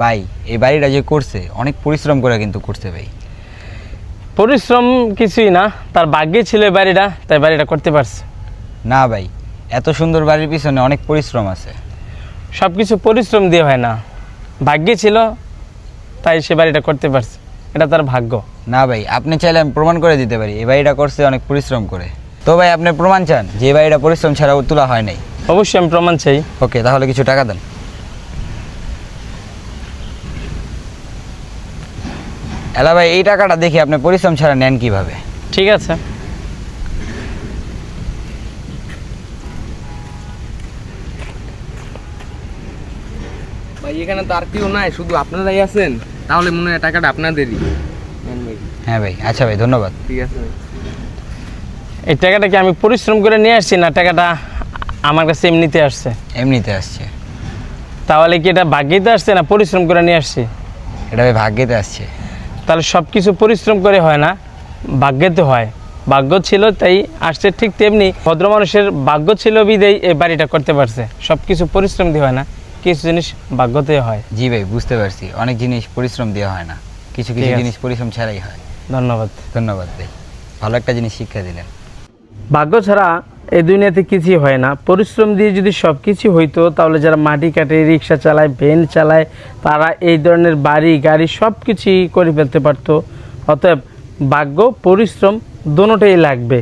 ভাই এই বাড়িটা যে করছে অনেক পরিশ্রম করে কিন্তু করছে ভাই। পরিশ্রম কিছুই না, তার ভাগ্যে ছিল এই বাড়িটা, তাই বাড়িটা করতে পারছে। না ভাই, এত সুন্দর বাড়ির পিছনে অনেক পরিশ্রম আছে। সব কিছু পরিশ্রম দিয়ে হয় না, ভাগ্যে ছিল তাই সে বাড়িটা করতে পারছে, এটা তার ভাগ্য। না ভাই, আপনি চাইলে আমি প্রমাণ করে দিতে পারি এই বাড়িটা করছে অনেক পরিশ্রম করে। তো ভাই আপনি প্রমাণ চান যে এই বাড়িটা পরিশ্রম ছাড়াও তোলা হয় নাই? অবশ্যই আমি প্রমাণ চাই। ওকে, তাহলে কিছু টাকা দেন। এলা ভাই, এই টাকাটা দেখি আপনি পরিশ্রম ছাড়া নেন কিভাবে। ঠিক আছে। ভাই এখানে তো আর কেউ নাই, শুধু আপনারাই আছেন, তাহলে মনে হয় টাকাটা আপনাদেরই। নেন ভাই। হ্যাঁ ভাই, আচ্ছা ভাই, ধন্যবাদ। ঠিক আছে ভাই। এই টাকাটা কি আমি পরিশ্রম করে নিয়ে আসছি, না টাকাটা আমার কাছে এমনিতে আসছে? এমনিতে আসছে। তাহলে কি এটা ভাগ্যেতে আসছে না পরিশ্রম করে নিয়ে আসছি? এটা ভাই ভাগ্যেতে আসছে। তাহলে সব কিছু পরিশ্রম করে হয় না, ভাগ্যেতে হয়। ভাগ্য ছিল তাই আসছে, ঠিক তেমনি ভদ্র মানুষের ভাগ্য ছিল বিদেই এই বাড়িটা করতে পারছে। সব কিছু পরিশ্রম দিয়ে হয় না, কিছু জিনিস ভাগ্যতে হয়। জি ভাই, বুঝতে পারছি, অনেক জিনিস পরিশ্রম দেওয়া হয় না, কিছু কিছু ঠিক আছে। জিনিস পরিশ্রম ছাড়াই হয়। ধন্যবাদ। ধন্যবাদ ভাই, ভালো একটা জিনিস শিক্ষা দিলেন। ভাগ্য ছাড়া এই দুনিয়াতে কিছুই হয় না। পরিশ্রম দিয়ে যদি সব কিছু হইতো, তাহলে যারা মাটি কাটে, রিক্সা চালায়, ভ্যান চালায়, তারা এই ধরনের বাড়ি গাড়ি সব কিছুই করে ফেলতে পারতো। অতএব ভাগ্য পরিশ্রম দোনোটাই লাগবে।